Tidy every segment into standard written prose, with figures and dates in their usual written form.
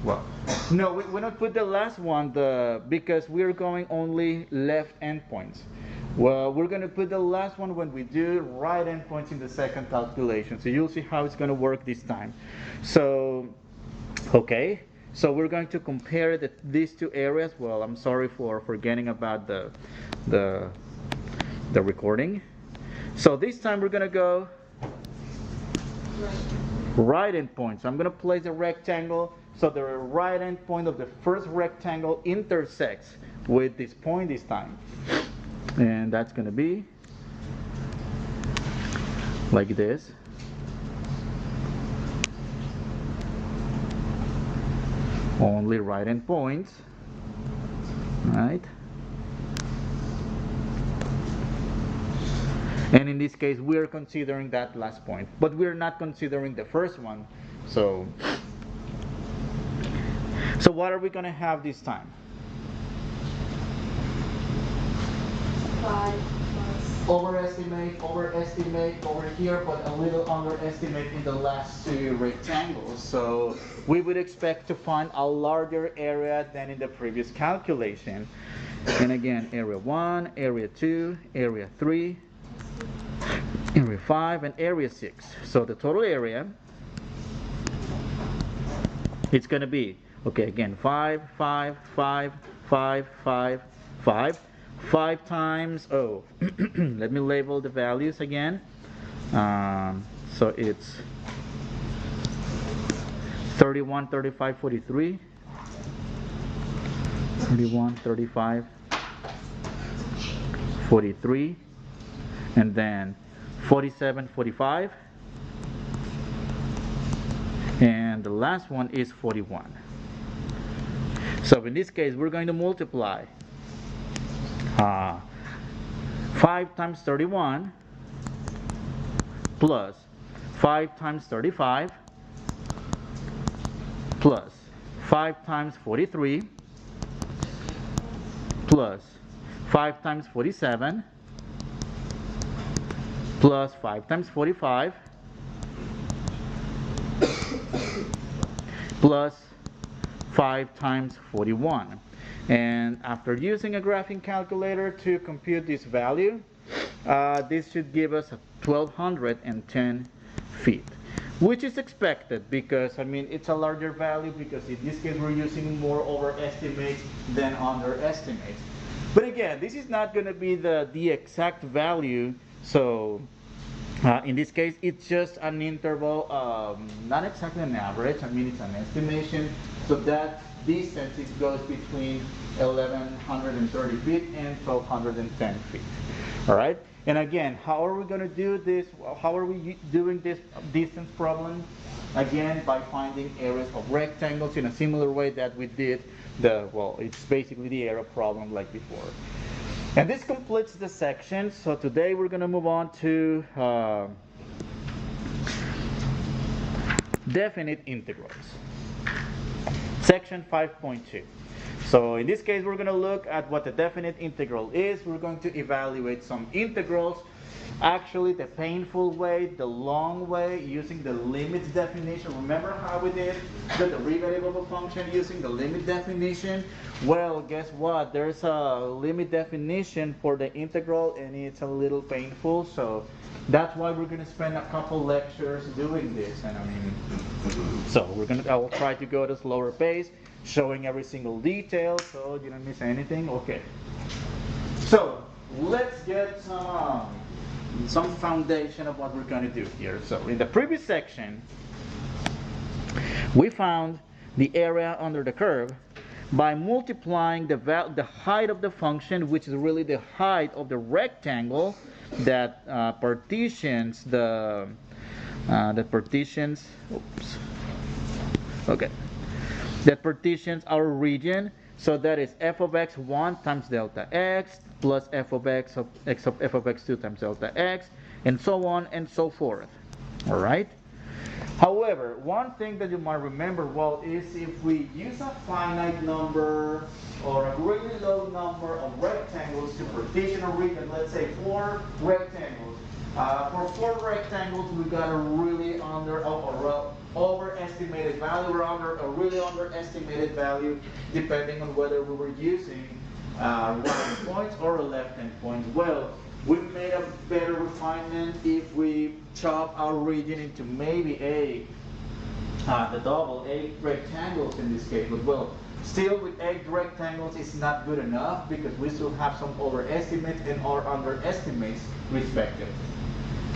Well, no, we not put the last one because we're going only left endpoints. Well, we're going to put the last one when we do right endpoints in the second calculation. So you'll see how it's going to work this time. So, okay. So we're going to compare these two areas. Well, I'm sorry for forgetting about the, the recording. So this time we're going to go right endpoint. So I'm going to place a rectangle so the right endpoint of the first rectangle intersects with this point this time. And that's going to be like this. Only right endpoints. Right? And in this case, we're considering that last point, but we're not considering the first one. So what are we going to have this time? 5 Overestimate over here, but a little underestimate in the last two rectangles. So we would expect to find a larger area than in the previous calculation. And again, area 1, area 2, area 3, area 5, and area 6. So the total area, it's going to be, okay, again, 5, 5, 5, 5, 5, 5. 5 times, oh, let me label the values again. So it's 31, 35, 43. 31, 35, 43. And then 47, 45. And the last one is 41. So in this case, we're going to multiply 5 times 31 plus 5 times 35 plus 5 times 43 plus 5 times 47 plus 5 times 45 plus 5 times 41. And after using a graphing calculator to compute this value, this should give us 1210 feet, which is expected because, I mean, it's a larger value because in this case we're using more overestimates than underestimates. But again, this is not going to be the exact value. So in this case, it's just an interval, not exactly an average. I mean, it's an estimation. So that distance, it goes between 1130 feet and 1210 feet. All right. And again, how are we going to do this? How are we doing this distance problem? Again, by finding areas of rectangles in a similar way that we did well, it's basically the area problem like before. And this completes the section. So today we're going to move on to definite integrals. Section 5.2. So in this case, we're going to look at what the definite integral is. We're going to evaluate some integrals. Actually, the painful way, the long way, using the limits definition. Remember how we did the derivative of a function using the limit definition? Well, guess what? There's a limit definition for the integral, and it's a little painful. So that's why we're going to spend a couple lectures doing this. And I mean, so I will try to go at a slower pace, showing every single detail so you don't miss anything. Okay. So let's get some foundation of what we're going to do here. So in the previous section, we found the area under the curve by multiplying the height of the function, which is really the height of the rectangle that partitions oops, okay, that partitions our region. So that is f of x1 times delta x plus f of x of f of x2 times delta x, and so on and so forth. All right. However, one thing that you might remember well is if we use a finite number or a really low number of rectangles to partition a region, let's say 4 rectangles, For 4 rectangles, we got a really overestimated value. We're under a really underestimated value, depending on whether we were using right points or left hand points. Well, we made a better refinement if we chop our region into maybe the double 8 rectangles in this case. But well, still with 8 rectangles is not good enough because we still have some overestimates and or underestimates respectively.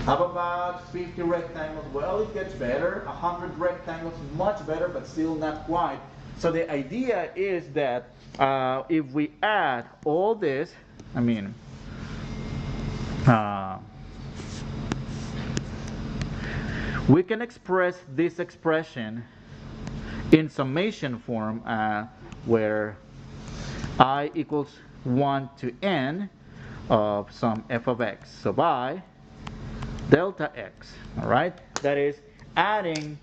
How about 50 rectangles? Well, it gets better. 100 rectangles, much better, but still not quite. So the idea is that if we add all this, I mean, we can express this expression in summation form where I equals 1 to n of some f of x. So by delta x, all right? That is adding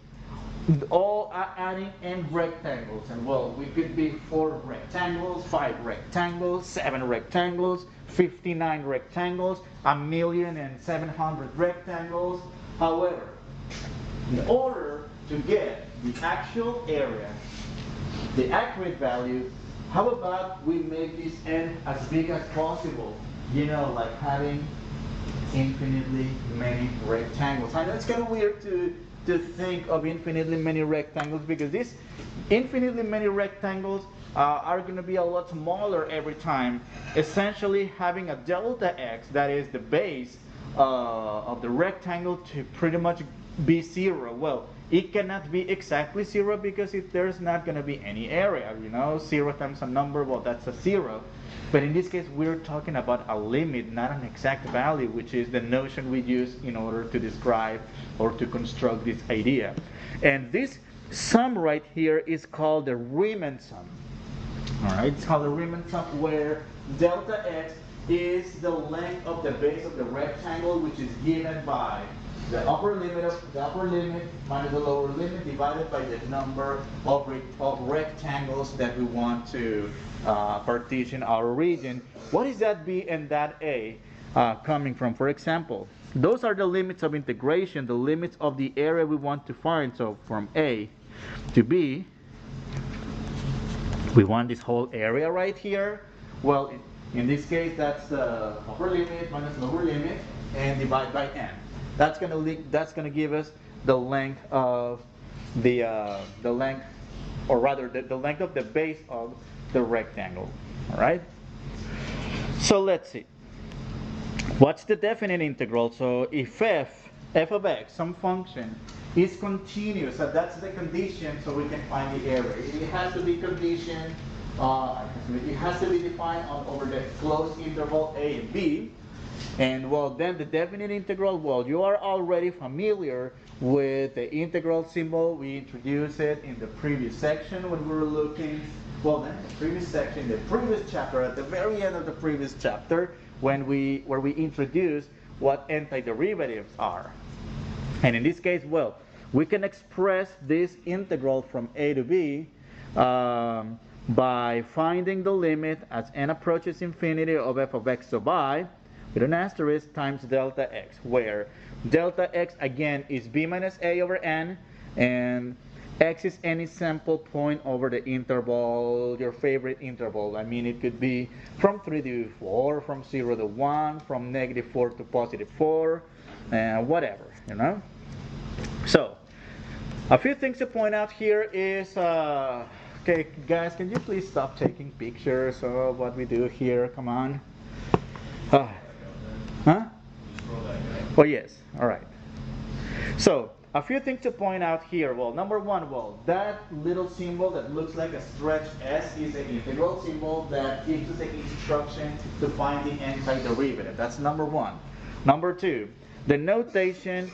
n rectangles, and well, we could be 4 rectangles, 5 rectangles, 7 rectangles, 59 rectangles, 1,700,000 rectangles. However, in order to get the actual area, the accurate value, how about we make this n as big as possible? You know, like having infinitely many rectangles. I know it's kind of weird to think of infinitely many rectangles because these infinitely many rectangles are going to be a lot smaller every time. Essentially having a delta x, that is the base of the rectangle, to pretty much be 0. Well, it cannot be exactly 0 because there's not going to be any area. You know, 0 times a number, well, that's a 0. But in this case, we're talking about a limit, not an exact value, which is the notion we use in order to describe or to construct this idea. And this sum right here is called the Riemann sum. All right, it's called the Riemann sum, where delta x is the length of the base of the rectangle, which is given by the upper limit minus the lower limit divided by the number of rectangles that we want to partition our region. What is that b and that a coming from? For example, those are the limits of integration, the limits of the area we want to find. So from a to b, we want this whole area right here. Well, in this case, that's the upper limit minus lower limit and divide by n. That's gonna give us the length of the length, or rather the length of the base of the rectangle. All right. So let's see. What's the definite integral? So if f of x, some function, is continuous, so that's the condition, so we can find the area. It has to be conditioned. It has to be defined over the closed interval a and b. And well, then the definite integral, well, you are already familiar with the integral symbol. We introduced it in the previous section when we were looking, well, then the previous section, the previous chapter, at the very end of the previous chapter, where we introduced what antiderivatives are. And in this case, well, we can express this integral from a to b by finding the limit as n approaches infinity of f of x. So by, with an asterisk, times delta x, where delta x again is b minus a over n, and x is any sample point over the interval, your favorite interval. I mean, it could be from 3 to 4, from 0 to 1, from -4 to +4, whatever, you know. So, a few things to point out here is, okay, guys, can you please stop taking pictures of what we do here? Come on. Huh? Oh, yes. All right. So, a few things to point out here. Well, number one, well, that little symbol that looks like a stretched S is an integral symbol that gives us an instruction to find the antiderivative. That's number one. Number two, the notation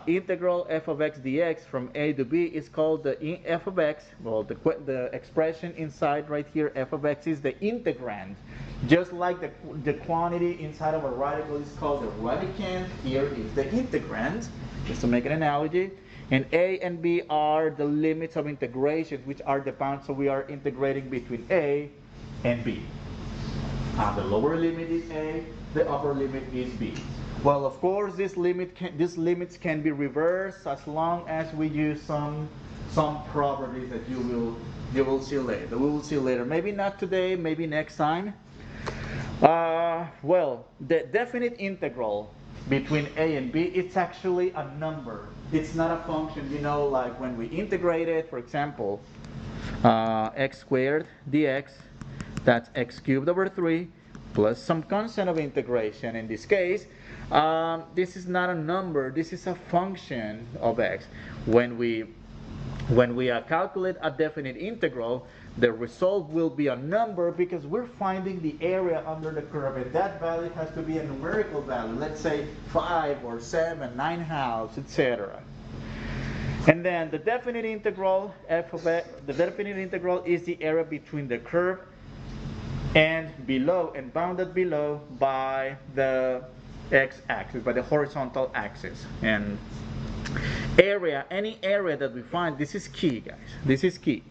integral f of x dx from a to b is called the f of x. Well, the expression inside right here, f of x, is the integrand. Just like the quantity inside of a radical is called the radicand, here is the integrand, just to make an analogy. And a and b are the limits of integration, which are the bounds, so we are integrating between a and b. The lower limit is a, the upper limit is b. Well, of course, these limits can be reversed as long as we use some properties that you will see later. We will see later. Maybe not today. Maybe next time. Well, the definite integral between a and b, it's actually a number. It's not a function. You know, like when we integrate it, for example, x squared dx, that's x cubed over 3 plus some constant of integration. In this case, this is not a number, this is a function of x. When we calculate a definite integral, the result will be a number because we're finding the area under the curve, and that value has to be a numerical value. Let's say 5 or 7, 9/2, etc. And then the definite integral f of x, the definite integral is the area between the curve and below, and bounded below by the x-axis, by the horizontal axis. And area, any area that we find, this is key, guys. This is key.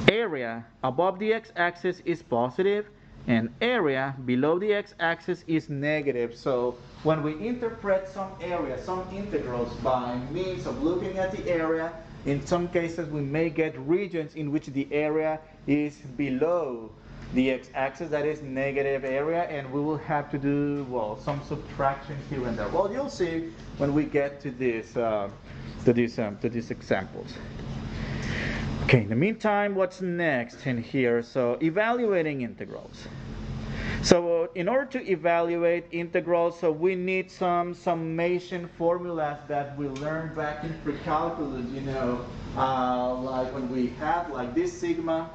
Area above the x-axis is positive, and area below the x-axis is negative. So when we interpret some area, some integrals by means of looking at the area, in some cases we may get regions in which the area is below the x-axis, that is negative area, and we will have to do, well, some subtractions here and there. Well, you'll see when we get to this to these examples. Okay, in the meantime, what's next in here? So evaluating integrals. So in order to evaluate integrals, so we need some summation formulas that we learned back in pre-calculus, you know, like when we had like this sigma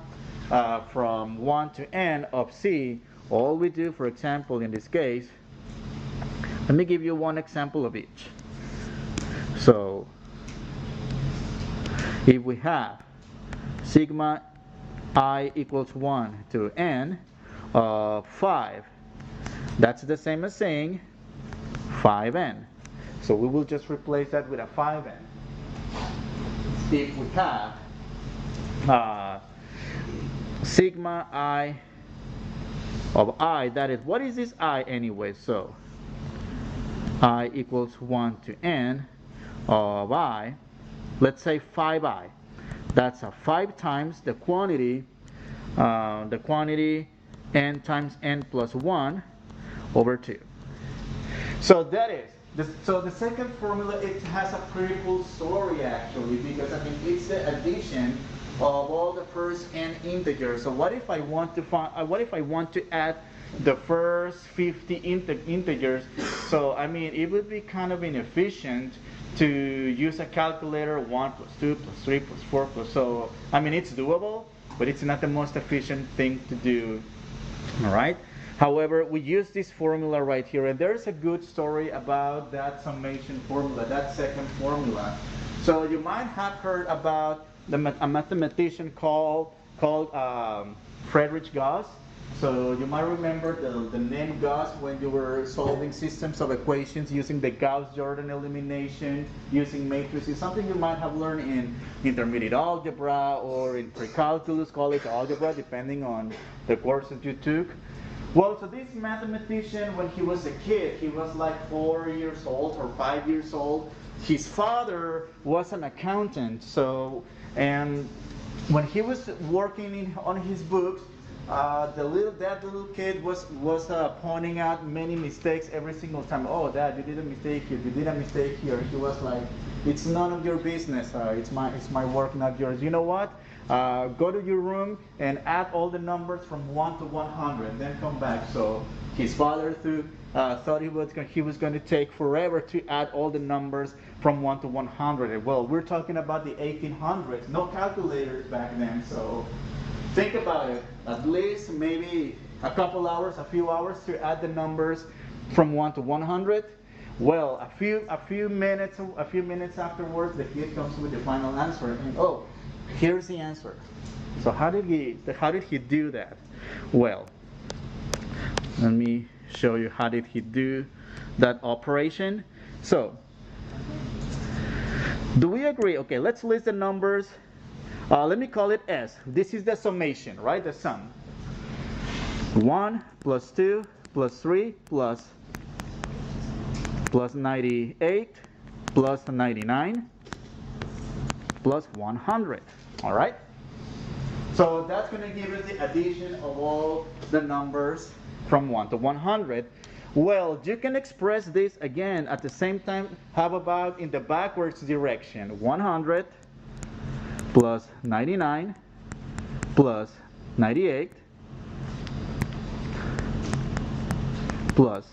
from 1 to n of c. All we do, for example, in this case, let me give you one example of each. So if we have sigma I equals 1 to n of 5, that's the same as saying 5n. So we will just replace that with a 5n. If we have sigma I of I, that is, what is this I anyway? So I equals 1 to n of I, let's say 5i. That's a 5 times the quantity n times n plus 1 over 2. So that is, so the second formula, it has a pretty cool story actually, because I mean it's the addition of all the first n integers. So what if I want to find, what if I want to add the first 50 integers? So I mean it would be kind of inefficient to use a calculator, 1 plus 2 plus 3 plus 4 plus, so I mean it's doable, but it's not the most efficient thing to do. All right. However, we use this formula right here, and there's a good story about that summation formula, that second formula. So you might have heard about a mathematician called Friedrich Gauss. So you might remember the name Gauss when you were solving systems of equations using the Gauss-Jordan elimination, using matrices, something you might have learned in intermediate algebra or in pre-calculus, college algebra, depending on the course that you took. Well, so this mathematician, when he was a kid, he was like 4 years old or 5 years old. His father was an accountant, so, and when he was working on his books, that little kid was pointing out many mistakes every single time. Oh, Dad, you did a mistake here. You did a mistake here. He was like, "It's none of your business. It's my work, not yours. You know what? Go to your room and add all the numbers from 1 to 100, and then come back." So his father thought he was going to take forever to add all the numbers from 1 to 100. Well, we're talking about the 1800s. No calculators back then, so. Think about it, at least maybe a couple hours, a few hours to add the numbers from 1 to 100. Well, a few minutes afterwards, the kid comes with the final answer, and oh, here's the answer. So how did he do that? Well, let me show you how did he do that operation. So, do we agree? Okay, let's list the numbers. Let me call it S. This is the summation, right? The sum. 1 plus 2 plus 3 plus plus 98 plus 99 plus 100. All right? So that's going to give us the addition of all the numbers from 1 to 100. Well, you can express this again at the same time. How about in the backwards direction? 100 plus 99 plus 98 plus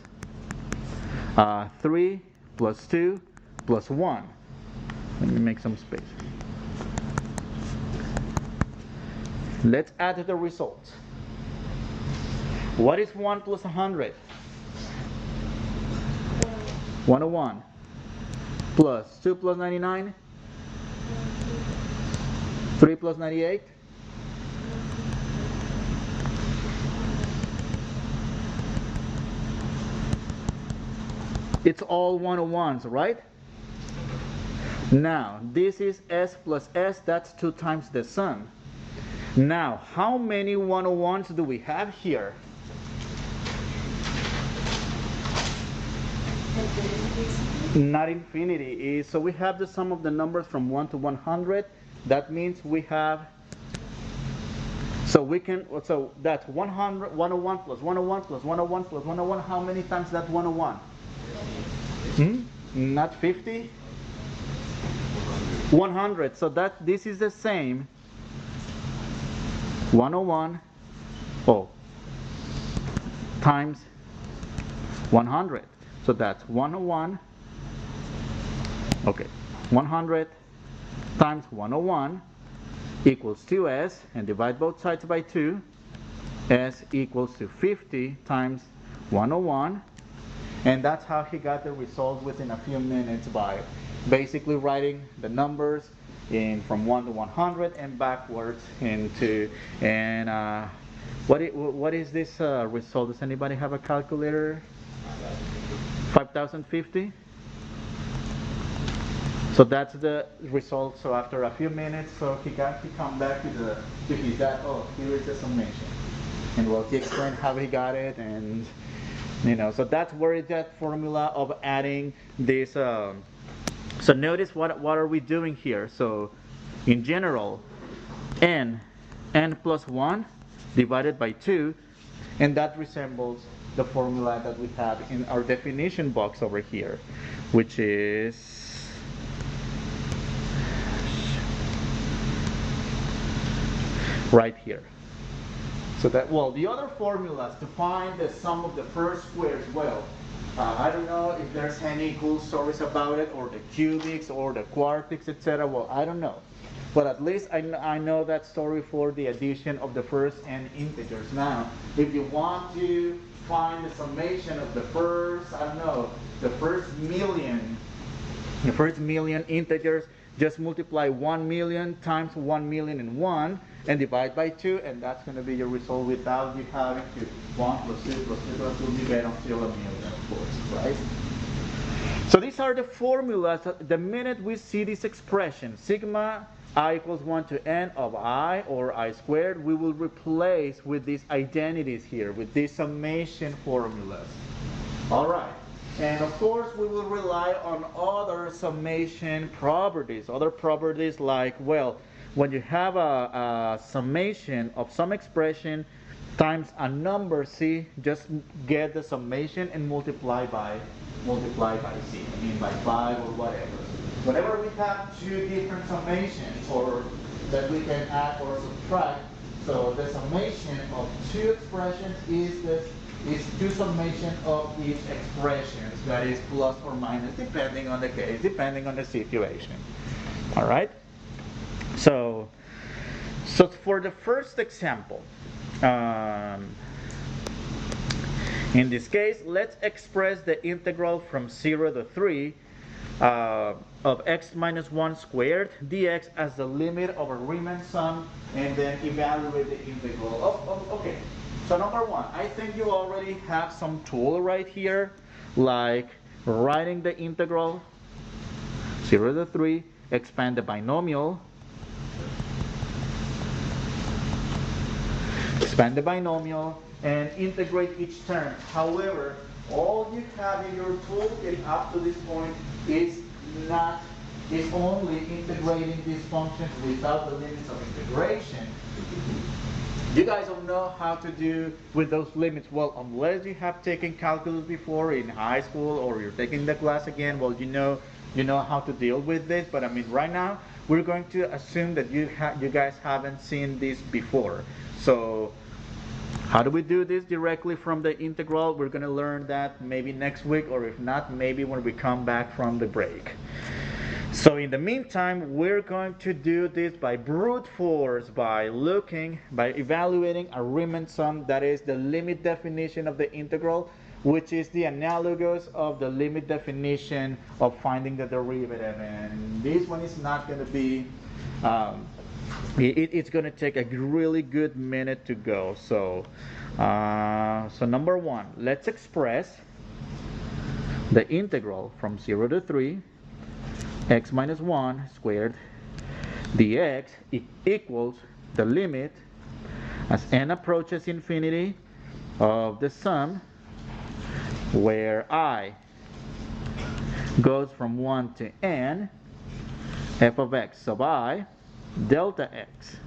3 plus 2 plus 1. Let me make some space. Let's add the results. What is 1 plus 100? 101. Plus 2 plus 99? 3 plus 98? It's all 101s, right? Now, this is S plus S, that's 2 times the sum. Now, how many 101s do we have here? Not infinity. So we have the sum of the numbers from 1 to 100. That means we have, so that's 100, 101 plus 101 plus 101 plus 101. How many times that 101? Not 50? 100. So this is the same 101 times 100. So that's 101. Okay, 100 times 101 equals 2s, and divide both sides by 2. S equals to 50 times 101. And that's how he got the result within a few minutes, by basically writing the numbers in from 1 to 100 and backwards into, and what is this result? Does anybody have a calculator? 5050? So that's the result. So after a few minutes, so he come back to his dad. Oh, here is the summation, and well, he explained how he got it, and so that's where is that formula of adding this. So notice what are we doing here? So in general, n plus 1 divided by 2, and that resembles the formula that we have in our definition box over here, which is right here. So that, well, the other formulas to find the sum of the first squares, well, I don't know if there's any cool stories about it, or the cubics, or the quartics, etc. Well, I don't know. But at least I know that story for the addition of the first n integers. Now, if you want to find the summation of the first, I don't know, the first million integers, just multiply 1 million times 1,000,001 and divide by 2, and that's going to be your result without you having to 1 plus 2 plus 2 plus 2 divide until 1,000,000, of course, right? So these are the formulas. The minute we see this expression, sigma I equals 1 to n of I, or I squared, we will replace with these identities here, with these summation formulas. All right. And of course, we will rely on other summation properties. Other properties like, well, when you have a summation of some expression times a number c, just get the summation and multiply by c. I mean by 5 or whatever. Whenever we have two different summations, or that we can add or subtract, so the summation of two expressions is two summation of each expression, that is plus or minus, depending on the case, depending on the situation. All right. So for the first example, in this case, let's express the integral from 0 to 3 of x minus 1 squared dx as the limit of a Riemann sum, and then evaluate the integral. Okay. So number one, I think you already have some tool right here, like writing the integral 0 to 3, expand the binomial, and integrate each term. However, all you have in your toolkit up to this point is not is only integrating these functions without the limits of integration. You guys don't know how to do with those limits. Well, unless you have taken calculus before in high school or you're taking the class again, well, you know how to deal with this. But I mean, right now we're going to assume that you guys haven't seen this before. So how do we do this directly from the integral? We're going to learn that maybe next week, or if not, maybe when we come back from the break. So in the meantime, we're going to do this by brute force, by evaluating a Riemann sum, that is the limit definition of the integral, which is the analogous of the limit definition of finding the derivative. And this one is not going to be, it's going to take a really good minute to go. So, so number one, let's express the integral from 0 to 3 x minus 1 squared dx equals the limit as n approaches infinity of the sum where I goes from 1 to n f of x sub I delta x.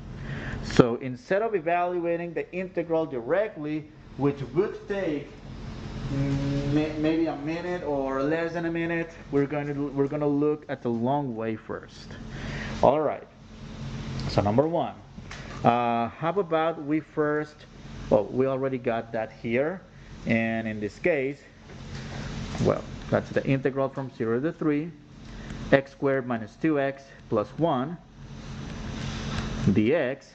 So instead of evaluating the integral directly, which would take maybe a minute or less than a minute, we're going to look at the long way first. All right. So number one, how about we first? Well, we already got that here, and in this case, well, that's the integral from 0 to 3, x squared minus 2x plus 1 dx.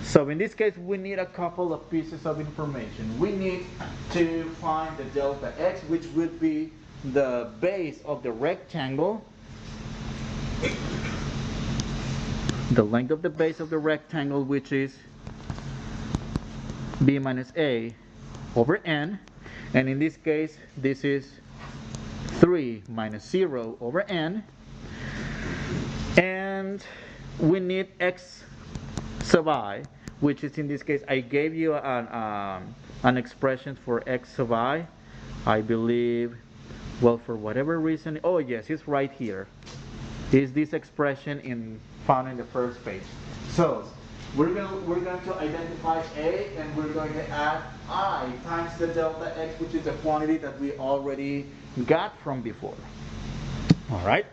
So in this case, we need a couple of pieces of information. We need to find the delta x, which would be the base of the rectangle, the length of the base of the rectangle, which is b minus a over n. And in this case, this is 3 minus 0 over n. And we need x sub I, which is in this case, I gave you an expression for x sub I. I believe, well, for whatever reason, oh yes, it's right here. Is this expression found in the first page. So we're going to identify a, and we're going to add I times the delta x, which is the quantity that we already got from before. All right.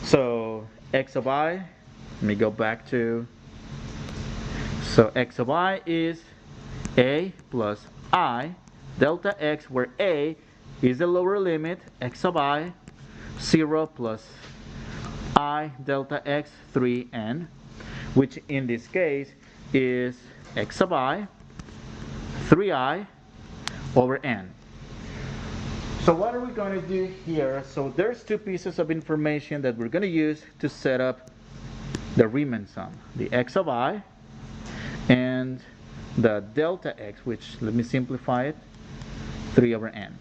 So x sub I, let me go back to. So x sub I is a plus I delta x, where a is the lower limit, x sub I 0 plus I delta x 3n, which in this case is x sub I 3i over n. So what are we going to do here? So there's two pieces of information that we're going to use to set up the Riemann sum, the x sub I and the delta x, which, let me simplify it, 3 over n.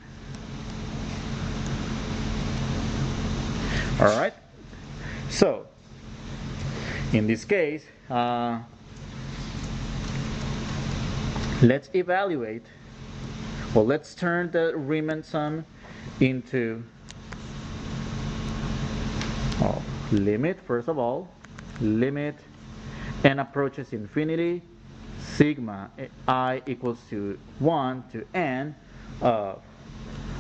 All right. So in this case, let's evaluate, well, let's turn the Riemann sum into limit, first of all, limit n approaches infinity, sigma I equals to 1 to n of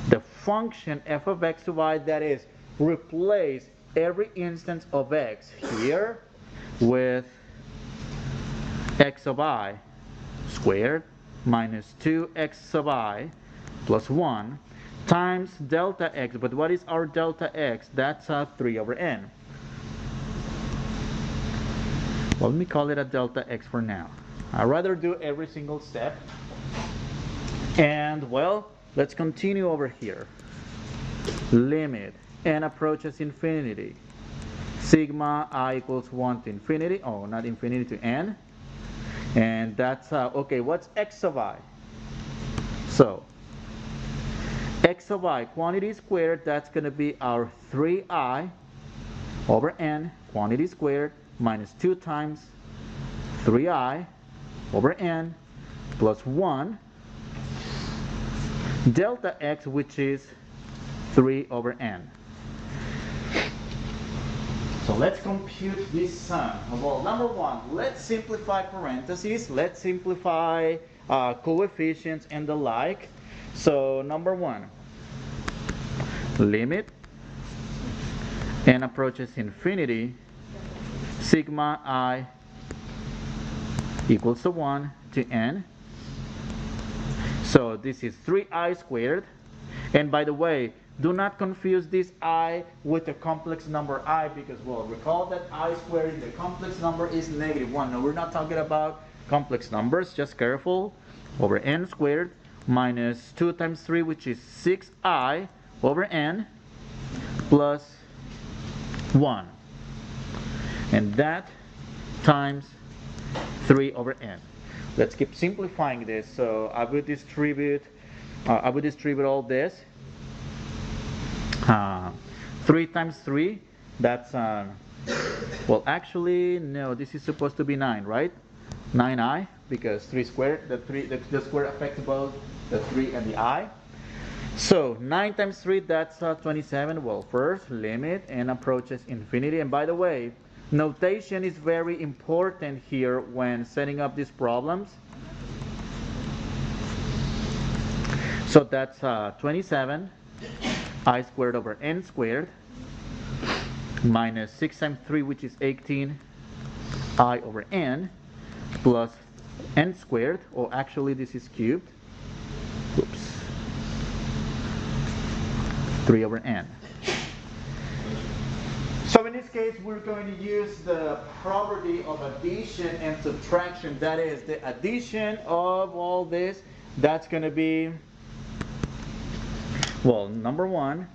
the function f of x to y, that is, replace every instance of x here with x sub I squared minus 2x sub I plus 1 times delta x. But what is our delta x? That's 3 over n. Well, let me call it a delta x for now. I'd rather do every single step. And well, let's continue over here. Limit n approaches infinity, sigma I equals 1 to infinity, oh, not infinity, to n. And that's, okay, what's x sub I? So, x sub I, quantity squared, that's going to be our 3i over n, quantity squared, minus 2 times 3i over n plus 1 delta x, which is 3 over n. So let's compute this sum. Well, number one, let's simplify parentheses. Let's simplify coefficients and the like. So number one, limit n approaches infinity, sigma I equals to 1 to n. So this is 3i squared. And by the way, do not confuse this I with the complex number I, because, well, recall that I squared in the complex number is -1. No, we're not talking about complex numbers, just careful. Over n squared minus 2 times 3, which is 6i over n plus 1. And that times 3 over n. Let's keep simplifying this. So I would distribute all this. 3 times 3, that's well, actually no, this is supposed to be 9, right? 9i, because 3 squared, the square affects both the 3 and the I. So 9 times 3, that's 27. Well, first limit n approaches infinity. And by the way, notation is very important here when setting up these problems. So that's 27 I squared over n squared minus 6 times 3, which is 18 I over n plus n squared, or actually this is cubed. Oops. 3 over n. So in this case, we're going to use the property of addition and subtraction. That is, the addition of all this, that's going to be, well, number one,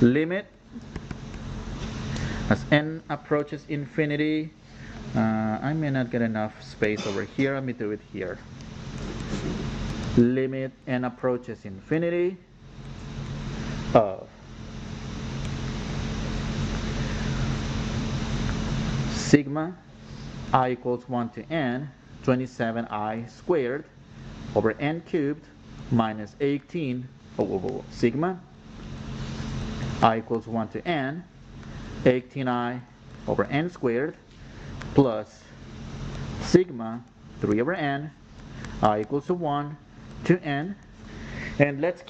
limit as n approaches infinity. I may not get enough space over here. Let me do it here. Limit n approaches infinity of sigma I equals 1 to n 27i squared over n cubed minus 18 sigma I equals 1 to n 18i over n squared plus sigma 3 over n I equals to 1 to n. And let's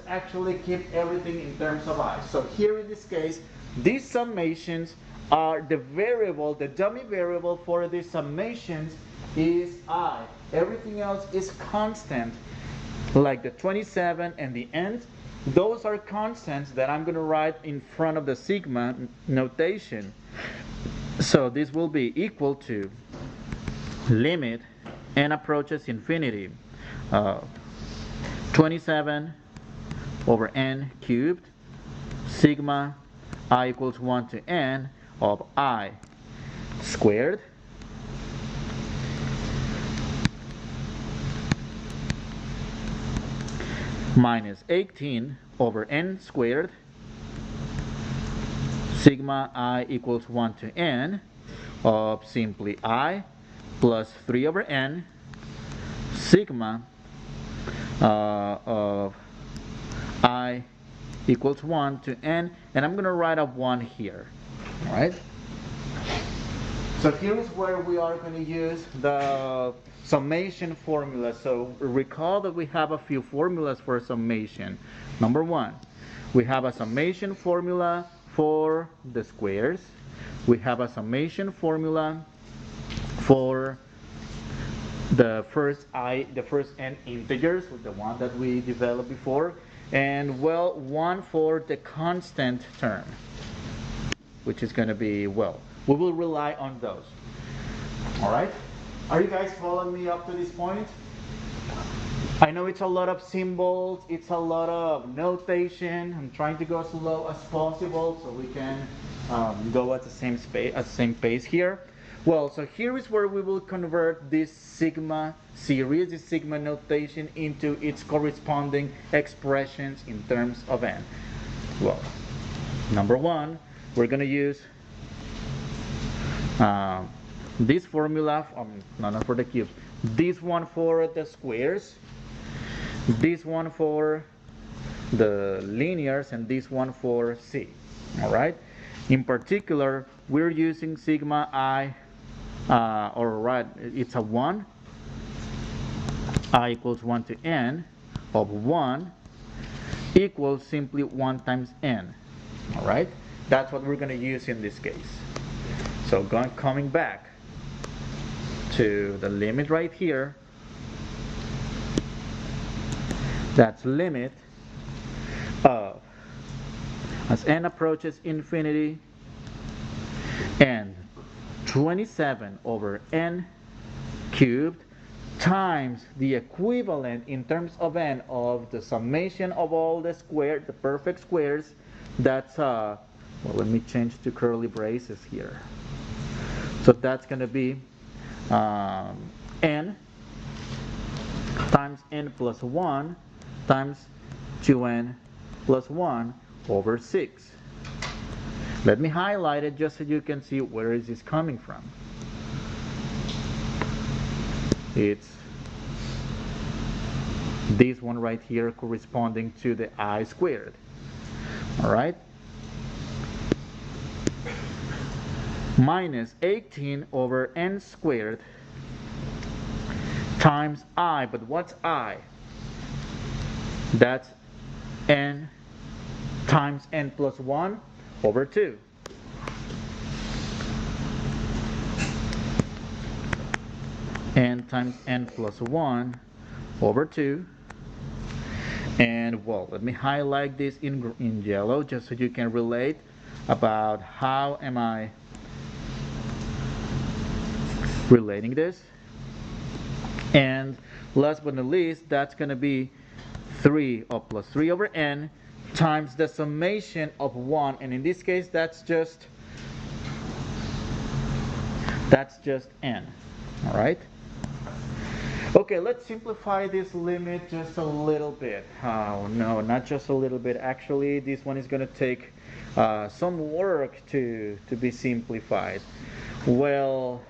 actually keep everything in terms of I. So here in this case, these summations are the variable, the dummy variable for these summations is I. Everything else is constant, like the 27 and the n. Those are constants that I'm going to write in front of the sigma notation. So this will be equal to limit n approaches infinity 27 over n cubed sigma I equals 1 to n of I squared minus 18 over n squared sigma I equals 1 to n of simply I plus 3 over n sigma of I equals 1 to n, and I'm going to write a 1 here. Alright? So here's where we are going to use the summation formula. So recall that we have a few formulas for summation. Number one, we have a summation formula for the squares. We have a summation formula for the first n integers, the one that we developed before, and well, one for the constant term, which is going to be, well, we will rely on those. All right, are you guys following me up to this point? I know it's a lot of symbols, it's a lot of notation. I'm trying to go as slow as possible so we can go at the same pace here. Well, so here is where we will convert this sigma series, this sigma notation, into its corresponding expressions in terms of n. Well, number one, we're going to use this formula, not for the cubes, this one for the squares. this one for the linears and this one for C. All right. In particular, we're using sigma I, or right, it's a 1. I equals 1 to n of 1 equals simply 1 times n. All right. That's what we're going to use in this case. So coming back to the limit right here, that's limit of, as n approaches infinity, and 27 over n cubed times the equivalent in terms of n of the summation of all the squared, the perfect squares. That's well, let me change to curly braces here. So that's going to be n times n plus 1 times 2n plus 1 over 6. Let me highlight it just so you can see where is this coming from. It's this one right here corresponding to the I squared. All right. Minus 18 over n squared times I. But what's I? That's n times n plus 1 over 2. N times n plus 1 over 2. And well, let me highlight this in yellow just so you can relate about how am I relating this. And last but not least, that's going to be 3 or plus 3 over n times the summation of 1, and in this case that's just n. All right. Okay, let's simplify this limit just a little bit. Oh no, not just a little bit. Actually, this one is going to take some work to be simplified. Well,